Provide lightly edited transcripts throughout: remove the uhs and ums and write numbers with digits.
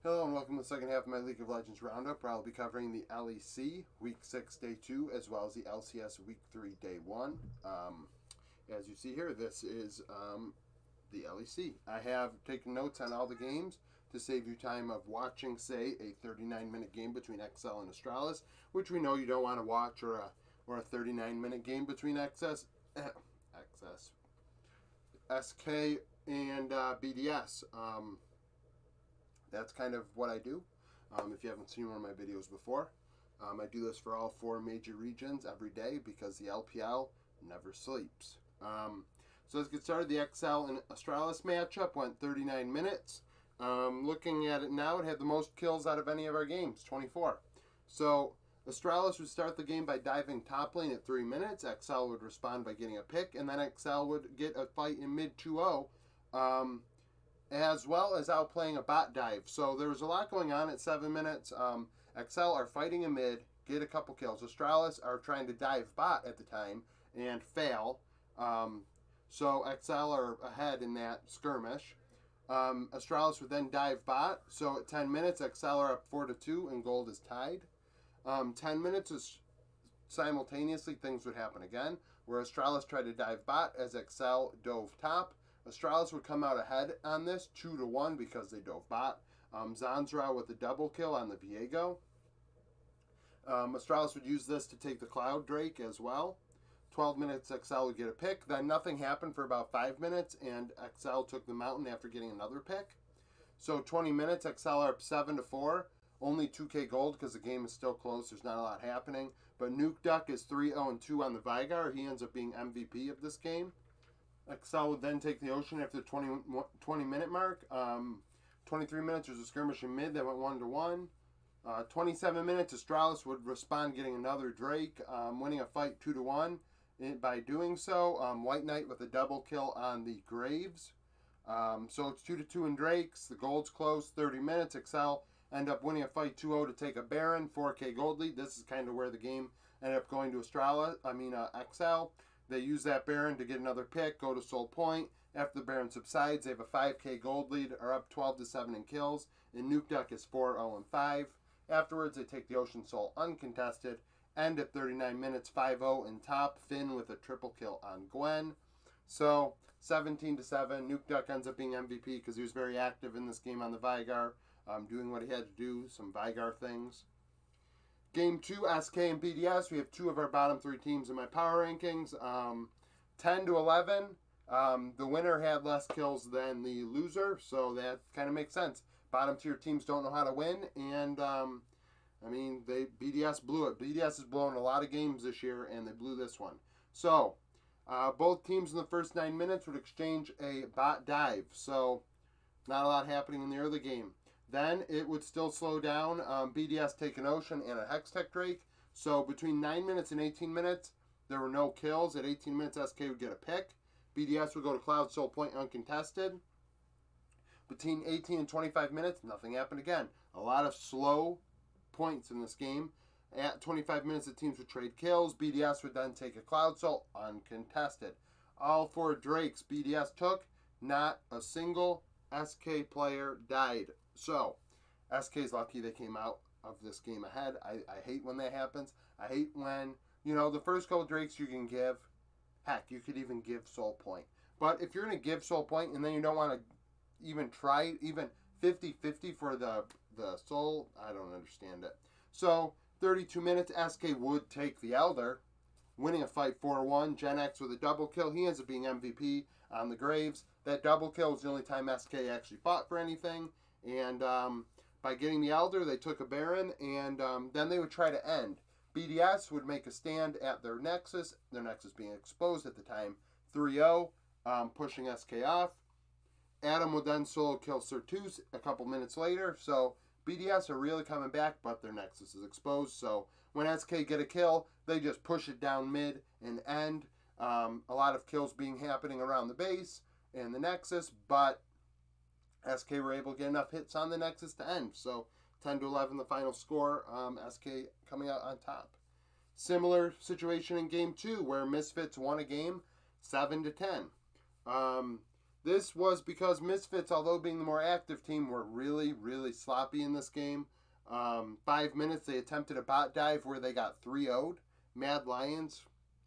Hello and welcome to the second half of my League of Legends Roundup, where I'll be covering the LEC Week 6 Day 2 as well as the LCS Week 3 Day 1. As you see here, this is the LEC. I have taken notes on all the games to save you time of watching, say, a 39-minute game between XL and Astralis, which we know you don't want to watch, or a 39-minute game between SK and BDS. That's kind of what I do. If you haven't seen one of my videos before, I do this for all 4 major regions every day because the LPL never sleeps. So let's get started. The XL and Astralis matchup went 39 minutes. Looking at it now, it had the most kills out of any of our games, 24. So Astralis would start the game by diving top lane at 3 minutes. XL would respond by getting a pick, and then XL would get a fight in mid 2-0. As well as outplaying a bot dive. So there was a lot going on at 7 minutes. XL are fighting in mid, get a couple kills. Astralis are trying to dive bot at the time and fail. So XL are ahead in that skirmish. Astralis would then dive bot. So at 10 minutes, XL are up 4-2 and gold is tied. 10 minutes is simultaneously things would happen again, where Astralis tried to dive bot as XL dove top. Astralis would come out ahead on this, 2-1 because they dove bot. Zanzra with a double kill on the Viego. Astralis would use this to take the Cloud Drake as well. 12 minutes, XL would get a pick. Then nothing happened for about 5 minutes, and XL took the mountain after getting another pick. So 20 minutes, XL are up 7-4. Only 2k gold because the game is still close. There's not a lot happening. But Nuke Duck is 3-0-2 on the Vigar. He ends up being MVP of this game. XL would then take the Ocean after the 20-minute mark. 23 minutes, there's a skirmish in mid that went 1-1. 27 minutes, Astralis would respond getting another Drake, winning a fight 2-1. By doing so, White Knight with a double kill on the Graves. So it's 2-2 in Drakes. The gold's close, 30 minutes. XL end up winning a fight 2-0 to take a Baron, 4k gold lead. This is kind of where the game ended up going to XL. They use that Baron to get another pick, go to Soul Point. After the Baron subsides, they have a 5k gold lead, are up 12-7 in kills, and Nuke Duck is 4-0-5. Afterwards, they take the Ocean Soul uncontested, end at 39 minutes, 5-0 in top. Finn with a triple kill on Gwen. So, 17-7, Nuke Duck ends up being MVP because he was very active in this game on the Vigar, doing what he had to do, some Vigar things. Game 2, SK and BDS. We have 2 of our bottom 3 teams in my power rankings. 10-11. The winner had less kills than the loser, so that kind of makes sense. Bottom tier teams don't know how to win, and BDS blew it. BDS has blown a lot of games this year, and they blew this one. So, both teams in the first 9 minutes would exchange a bot dive, so not a lot happening in the early game. Then it would still slow down. BDS take an Ocean and a Hextech Drake. So between 9 minutes and 18 minutes, there were no kills. At 18 minutes, SK would get a pick. BDS would go to Cloud Soul Point uncontested. Between 18 and 25 minutes, nothing happened again. A lot of slow points in this game. At 25 minutes, the teams would trade kills. BDS would then take a Cloud Soul uncontested. All 4 Drakes BDS took. Not a single SK player died. So, SK's lucky they came out of this game ahead. I hate when that happens. I hate when, the first couple Drakes you can give. Heck, you could even give Soul Point. But if you're going to give Soul Point and then you don't want to even try, even 50-50 for the Soul, I don't understand it. So, 32 minutes, SK would take the Elder, winning a fight 4-1. Gen X with a double kill. He ends up being MVP on the Graves. That double kill was the only time SK actually fought for anything. And by getting the Elder, they took a Baron, and then they would try to end. BDS would make a stand at their Nexus being exposed at the time, 3-0, pushing SK off. Adam would then solo kill Certus a couple minutes later, so BDS are really coming back, but their Nexus is exposed. So when SK get a kill, they just push it down mid and end. A lot of kills happening around the base and the Nexus, but SK were able to get enough hits on the Nexus to end. So 10-11 the final score, SK coming out on top. Similar situation in Game 2 where Misfits won a game 7-10. This was because Misfits, although being the more active team, were really, really sloppy in this game. 5 minutes, they attempted a bot dive where they got 3-0'd. Mad Lions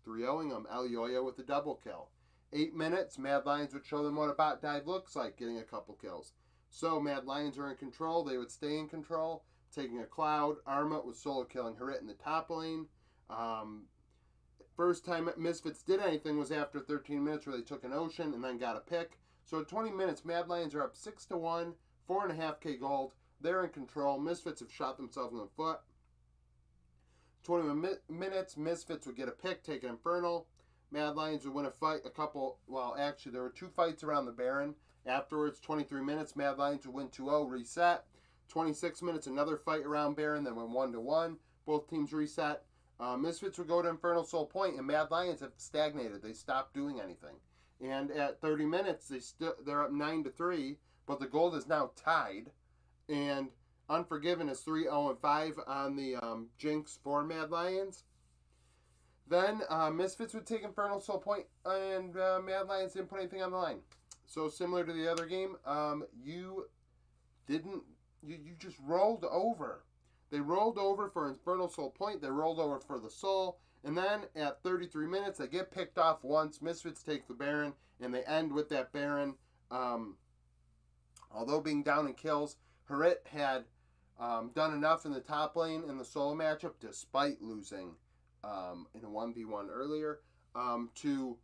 3-0ing them. El Yoyo with a double kill. 8 minutes, Mad Lions would show them what a bot dive looks like, getting a couple kills. So Mad Lions are in control. They would stay in control, taking a cloud. Arma was solo killing Harit in the top lane. First time Misfits did anything was after 13 minutes where they took an ocean and then got a pick. So at 20 minutes, Mad Lions are up 6-1, 4.5k gold. They're in control. Misfits have shot themselves in the foot. 21 minutes, Misfits would get a pick, take an Infernal. Mad Lions would win a fight, actually there were 2 fights around the Baron. Afterwards, 23 minutes, Mad Lions would win 2-0, reset. 26 minutes, another fight around Baron, then went 1-1. Both teams reset. Misfits would go to Infernal Soul Point, and Mad Lions have stagnated. They stopped doing anything. And at 30 minutes, they're up 9-3, but the gold is now tied. And Unforgiven is 3-0-5 on the Jinx for Mad Lions. Then Misfits would take Infernal Soul Point, and Mad Lions didn't put anything on the line. So similar to the other game, you just rolled over. They rolled over for Infernal Soul Point. They rolled over for the Soul. And then at 33 minutes, they get picked off once. Misfits take the Baron, and they end with that Baron. Although being down in kills, Harit had done enough in the top lane in the solo matchup, despite losing in a 1v1 earlier, to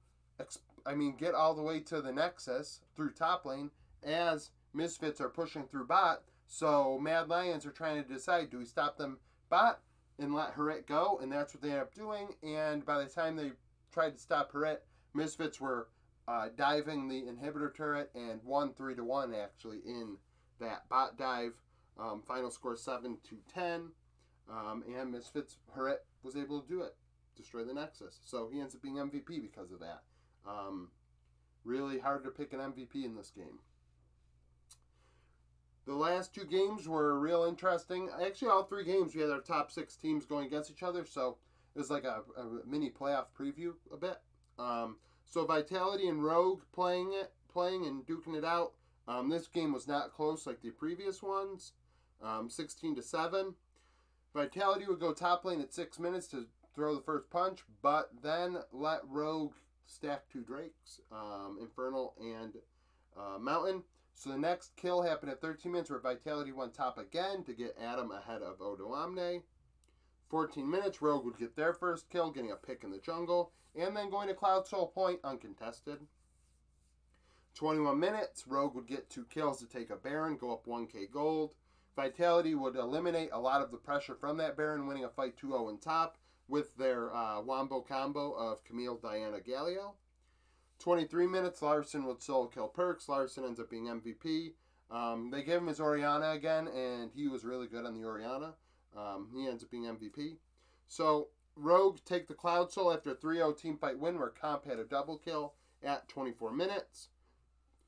get all the way to the Nexus through top lane as Misfits are pushing through bot. So Mad Lions are trying to decide, do we stop them bot and let Harit go? And that's what they end up doing. And by the time they tried to stop Harit, Misfits were diving the inhibitor turret and won 3-1 actually in that bot dive. Final score 7-10. And Misfits, Harit was able to do it, destroy the Nexus. So he ends up being MVP because of that. Really hard to pick an MVP in this game. The last 2 games were real interesting. Actually, all 3 games we had our top 6 teams going against each other, so it was like a mini playoff preview a bit. So Vitality and Rogue playing and duking it out. This game was not close like the previous ones. 16-7. Vitality would go top lane at 6 minutes to throw the first punch, but then let Rogue stack 2 Drakes, Infernal and Mountain. So the next kill happened at 13 minutes where Vitality went top again to get Adam ahead of Odoamne. 14 minutes, Rogue would get their first kill, getting a pick in the jungle, and then going to Cloud Soul Point uncontested. 21 minutes, Rogue would get 2 kills to take a Baron, go up 1k gold. Vitality would eliminate a lot of the pressure from that Baron, winning a fight 2-0 in top with their Wombo combo of Camille, Diana, Galio. 23 minutes, Larson would solo kill Perks. Larson ends up being MVP. They gave him his Orianna again, and he was really good on the Orianna. He ends up being MVP. So, Rogue take the Cloud Soul after a 3-0 teamfight win where Comp had a double kill at 24 minutes.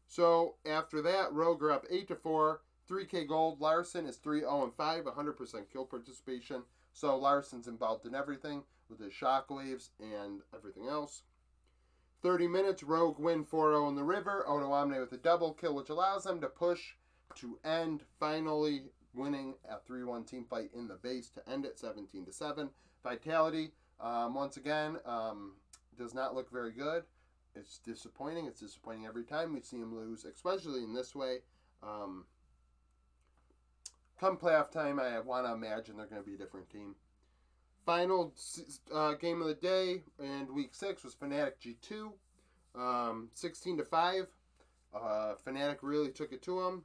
So, after that, Rogue are up 8-4, 3k gold. Larson is 3-0-5, 100% kill participation. So, Larson's involved in everything with his shockwaves and everything else. 30 minutes, Rogue win 4-0 in the river. Odoamne with a double kill, which allows them to push to end, finally winning a 3-1 team fight in the base to end it 17-7. Vitality, once again, does not look very good. It's disappointing. It's disappointing every time we see them lose, especially in this way. Come playoff time, I want to imagine they're going to be a different team. Final game of the day in week 6 was Fnatic G2, 16-5. Fnatic really took it to them.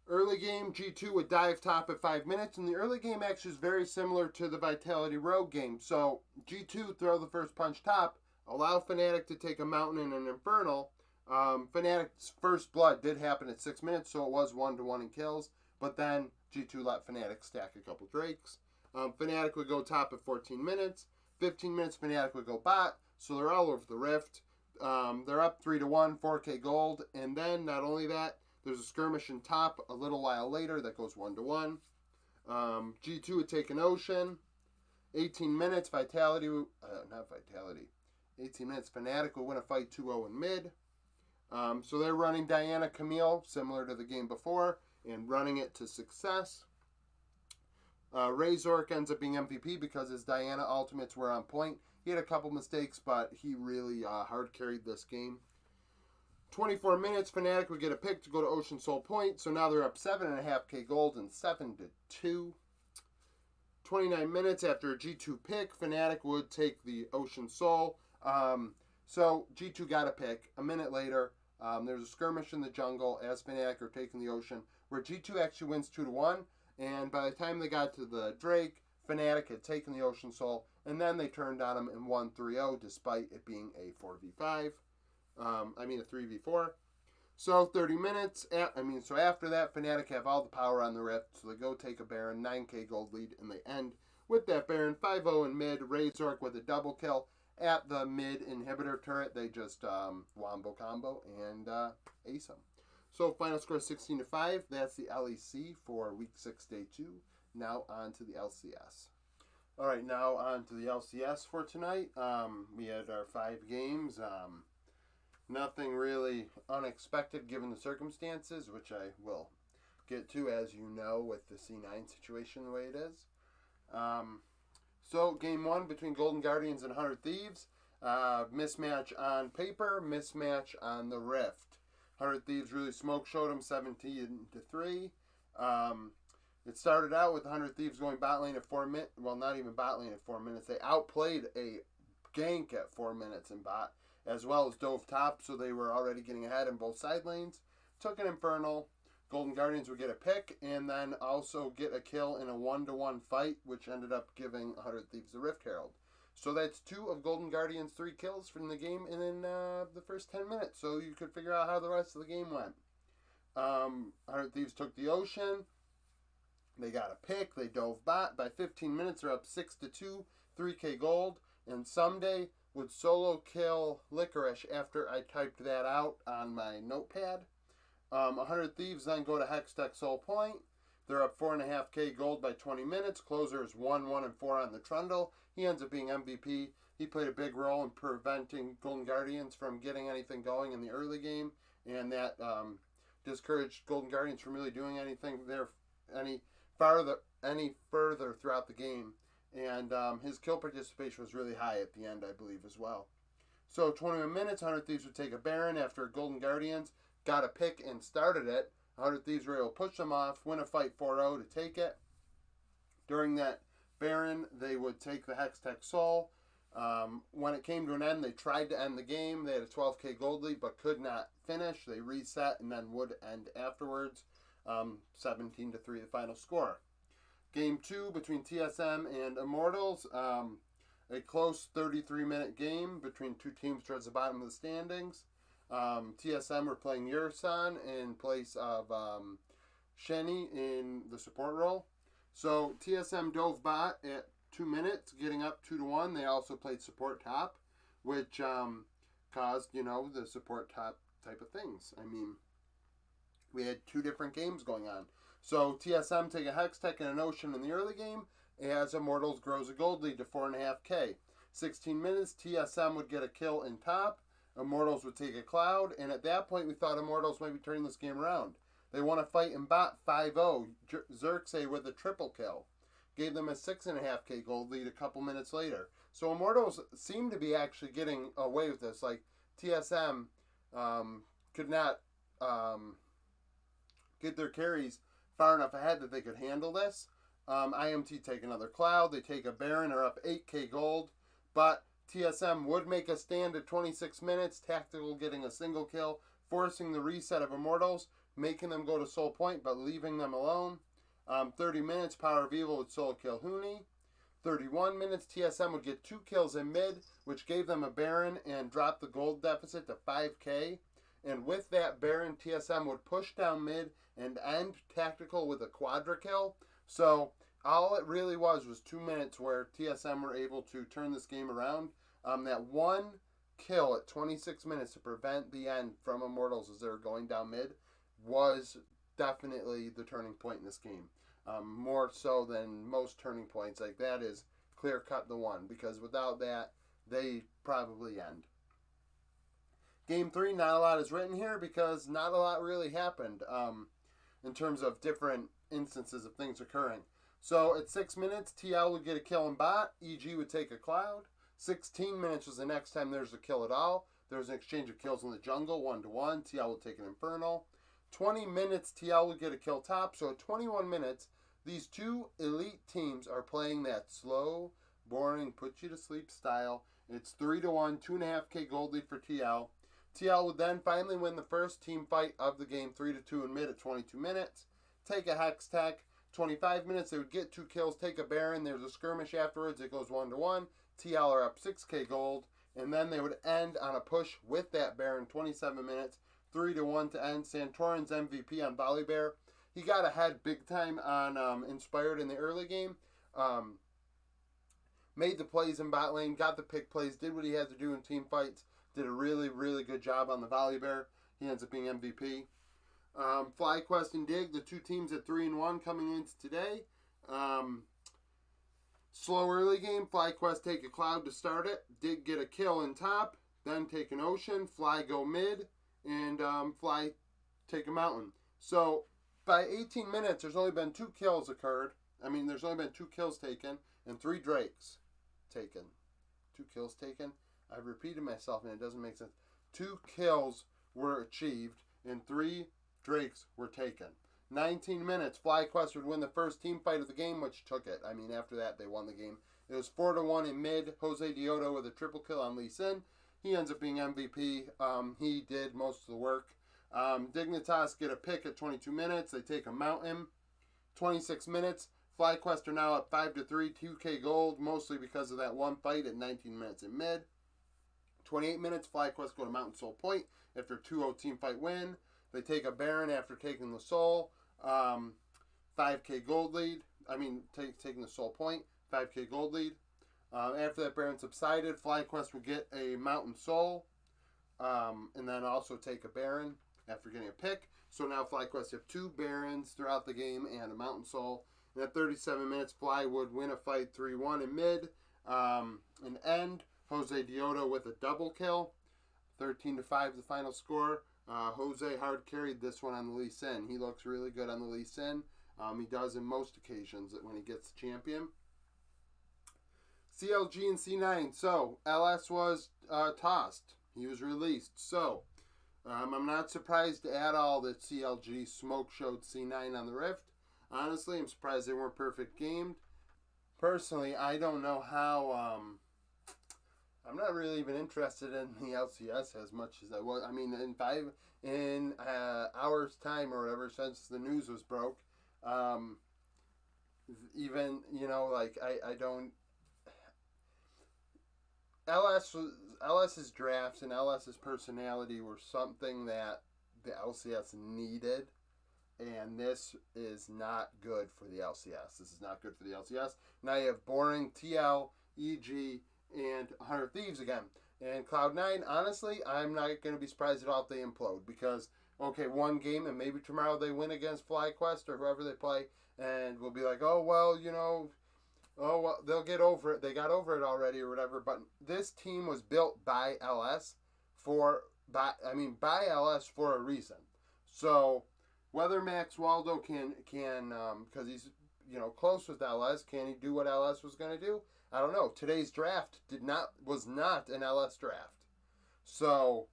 Early game, G2 would dive top at 5 minutes, and the early game actually is very similar to the Vitality Rogue game. So G2 throw the first punch top, allow Fnatic to take a Mountain and an Infernal. Fnatic's first blood did happen at 6 minutes, so it was 1-1 in kills, but then G2 let Fnatic stack a couple Drakes. Fnatic would go top at 14 minutes. 15 minutes, Fnatic would go bot. So they're all over the rift. They're up 3-1, 4k gold. And then, not only that, there's a skirmish in top a little while later that goes 1-1. G2 would take an Ocean. 18 minutes, Vitality, not Vitality. 18 minutes, Fnatic would win a fight 2-0 in mid. So they're running Diana Camille, similar to the game before, and running it to success. Razork ends up being MVP because his Diana ultimates were on point. He had a couple mistakes, but he really hard carried this game. 24 minutes, Fnatic would get a pick to go to Ocean Soul Point, so now they're up 7.5k gold and 7-2. 29 minutes after a G2 pick, Fnatic would take the Ocean Soul. So G2 got a pick. A minute later, there's a skirmish in the jungle as Fnatic are taking the Ocean, where G2 actually wins 2-1. And by the time they got to the Drake, Fnatic had taken the Ocean Soul, and then they turned on him and won 3-0, despite it being a 4v5. A 3v4. So 30 minutes. So after that, Fnatic have all the power on the Rift, so they go take a Baron, 9k gold lead, and they end with that Baron 5-0 in mid. Razork with a double kill at the mid inhibitor turret. They just wombo combo and ace them. So final score 16-5. That's the LEC for week 6, day 2. Now on to the LCS. All right, now on to the LCS for tonight. We had our 5 games. Nothing really unexpected given the circumstances, which I will get to, as you know, with the C9 situation the way it is. So game 1 between Golden Guardians and 100 Thieves. Mismatch on paper, mismatch on the Rift. 100 Thieves really smoke showed them 17-3. It started out with 100 Thieves going bot lane at 4 minutes. Well, not even bot lane at 4 minutes. They outplayed a gank at 4 minutes in bot, as well as dove top, so they were already getting ahead in both side lanes. Took an Infernal. Golden Guardians would get a pick, and then also get a kill in a 1-to-1 fight, which ended up giving 100 Thieves the Rift Herald. So that's 2 of Golden Guardians' 3 kills from the game in the first 10 minutes. So you could figure out how the rest of the game went. 100 Thieves took the Ocean. They got a pick. They dove bot. By 15 minutes, they're up 6-2, 3k gold. And Someday would solo kill Licorice after I typed that out on my notepad. 100 Thieves then go to Hextech Soul Point. They're up 4.5k gold by 20 minutes. Closer is 1-1-4 on the Trundle. He ends up being MVP. He played a big role in preventing Golden Guardians from getting anything going in the early game, and that discouraged Golden Guardians from really doing anything there any further throughout the game. And his kill participation was really high at the end, I believe, as well. So 21 minutes, 100 Thieves would take a Baron after Golden Guardians got a pick and started it. 100 Thieves were able to push them off, win a fight 4-0 to take it. During that Baron, they would take the Hextech Soul. When it came to an end, they tried to end the game. They had a 12k gold lead, but could not finish. They reset and then would end afterwards. 17-3 the final score. Game 2 between TSM and Immortals. A close 33-minute game between 2 teams towards the bottom of the standings. TSM were playing Yursan in place of Shenny in the support role. So TSM dove bot at 2 minutes, getting up 2-1. They also played support top, which caused, the support top type of things. I mean, we had 2 different games going on. So TSM take a Hextech and an Ocean in the early game, as Immortals grows a gold lead to 4.5k. 16 minutes, TSM would get a kill in top. Immortals would take a Cloud, and at that point we thought Immortals might be turning this game around. They won a fight in bot 5-0. Xerxes with a triple kill. Gave them a 6.5k gold lead a couple minutes later. So Immortals seemed to be actually getting away with this. Like, TSM could not get their carries far enough ahead that they could handle this. IMT take another Cloud. They take a Baron, are up 8k gold. But TSM would make a stand at 26 minutes. Tactical getting a single kill, forcing the reset of Immortals, making them go to Soul Point, but leaving them alone. 30 minutes, Power of Evil would solo kill Huni. 31 minutes, TSM would get 2 kills in mid, which gave them a Baron and dropped the gold deficit to 5k. And with that Baron, TSM would push down mid and end Tactical with a quadra kill. So all it really was 2 minutes where TSM were able to turn this game around. That one kill at 26 minutes to prevent the end from Immortals as they were going down mid was definitely the turning point in this game. More so than most turning points. Like, that is clear cut the one, because without that, they probably end. Game 3, not a lot is written here because not a lot really happened in terms of different instances of things occurring. So at 6 minutes, TL would get a kill in bot, EG would take a cloud. 16 minutes was the next time there's a kill at all. There was an exchange of kills in the jungle, 1-1. TL would take an infernal. 20 minutes, TL would get a kill top. So at 21 minutes, these two elite teams are playing that slow, boring, put you to sleep style. It's 3-1, 2.5k gold lead for TL. TL would then finally win the first team fight of the game, 3-2 in mid at 22 minutes. Take a Hex Tech. 25 minutes, they would get 2 kills, take a Baron. There's a skirmish afterwards. It goes 1-1. TL are up 6k gold. And then they would end on a push with that Baron, 27 minutes, 3-1 to end. Santorin's MVP on Volibear. He got ahead big time on Inspired in the early game. Made the plays in bot lane, got the pick plays, did what he had to do in team fights. Did a really, really good job on the Volibear. He ends up being MVP. FlyQuest and Dig, the two teams at 3-1 coming into today. Slow early game. FlyQuest take a cloud to start it. Dig get a kill in top. Then take an ocean. Fly go mid. And Fly take a mountain. So by 18 minutes, there's only been 2 kills occurred. There's only been 2 kills taken and 3 drakes taken. 2 kills taken. I've repeated myself and it doesn't make sense. 2 kills were achieved and 3 drakes were taken. 19 minutes, FlyQuest would win the first team fight of the game, which took it. After that, they won the game. It was 4-1 in mid. Jose Dioto with a triple kill on Lee Sin. He ends up being MVP. He did most of the work. Dignitas get a pick at 22 minutes. They take a mountain. 26 minutes. FlyQuest are now up 5-3, 2k gold, mostly because of that one fight at 19 minutes in mid. 28 minutes, FlyQuest go to Mountain Soul Point after 2-0 team fight win. They take a Baron after taking the Soul. 5k gold lead. Taking the Soul Point. 5k gold lead. After that Baron subsided, FlyQuest would get a Mountain Soul. And then also take a Baron after getting a pick. So now FlyQuest have 2 Barons throughout the game and a Mountain Soul. And at 37 minutes, Fly would win a fight 3-1 in mid. And end. Jose Dioto with a double kill. 13-5 the final score. Jose hard carried this one on the Lee Sin. He looks really good on the Lee Sin. He does in most occasions when he gets the champion. CLG and C9. So, LS was tossed. He was released. So, I'm not surprised at all that CLG smoke showed C9 on the Rift. Honestly, I'm surprised they weren't perfect gamed. Personally, I don't know how... I'm not really even interested in the LCS as much as I was. In hours time or whatever, since the news was broke, I don't. LS's drafts and LS's personality were something that the LCS needed, and this is not good for the LCS. This is not good for the LCS. Now you have boring TL, EG, and 100 Thieves again. And Cloud9, honestly, I'm not going to be surprised at all if they implode. Because, okay, one game and maybe tomorrow they win against FlyQuest or whoever they play. And we'll be like, they'll get over it. They got over it already or whatever. But this team was built by LS by LS for a reason. So, whether Max Waldo can because he's, close with LS, can he do what LS was going to do? I don't know. Today's draft was not an LS draft. So,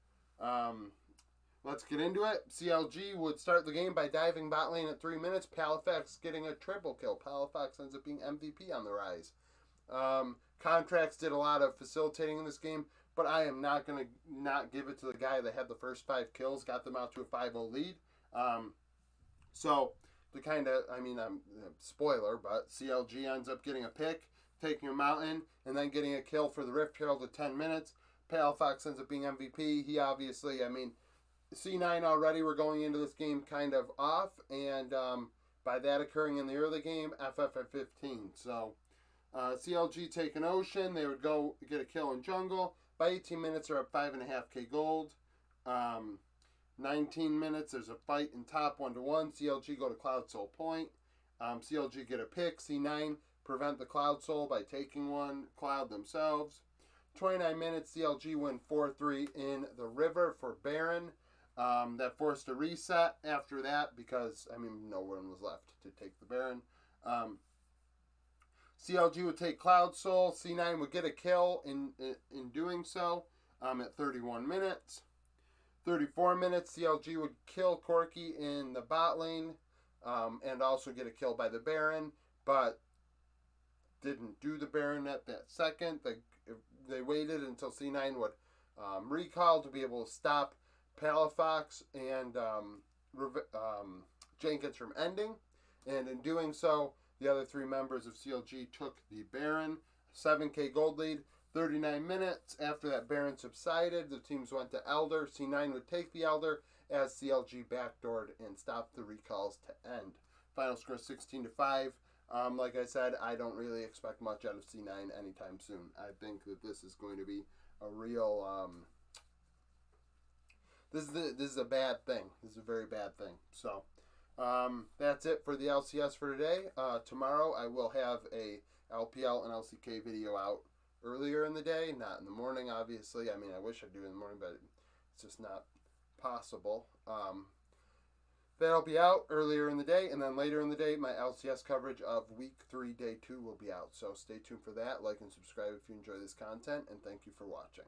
let's get into it. CLG would start the game by diving bot lane at 3 minutes. Palifax getting a triple kill. Palifax ends up being MVP on the rise. Contracts did a lot of facilitating in this game, but I am not going to not give it to the guy that had the first 5 kills, got them out to a 5-0 lead. Spoiler, but CLG ends up getting a pick, taking a mountain, and then getting a kill for the Rift Herald at 10 minutes. Palefax ends up being MVP. He obviously, C9 already were going into this game kind of off, and by that occurring in the early game, FF at 15. So, CLG take an Ocean. They would go get a kill in jungle. By 18 minutes, they're up 5.5k gold. 19 minutes, there's a fight in top 1-1. CLG go to Cloud Soul Point. CLG get a pick. C9 prevent the Cloud Soul by taking one Cloud themselves. 29 minutes, CLG win 4-3 in the river for Baron. That forced a reset after that because, no one was left to take the Baron. CLG would take Cloud Soul. C9 would get a kill in doing so at 31 minutes. 34 minutes, CLG would kill Corky in the bot lane and also get a kill by the Baron, but didn't do the Baron at that second. They waited until C9 would recall to be able to stop Palafox and Jenkins from ending, and in doing so, the other three members of CLG took the Baron. 7k gold lead. 39 minutes after that Baron subsided, the teams went to Elder. C9 would take the Elder as CLG backdoored and stopped the recalls to end. Final score 16-5. Like I said, I don't really expect much out of C9 anytime soon. I think that this is going to be a real... This is a bad thing. This is a very bad thing. So, that's it for the LCS for today. Tomorrow I will have a LPL and LCK video out earlier in the day, not in the morning, obviously. I wish I'd do it in the morning, but it's just not possible. That'll be out earlier in the day, and then later in the day, my LCS coverage of Week 3, Day 2 will be out. So stay tuned for that. Like and subscribe if you enjoy this content, and thank you for watching.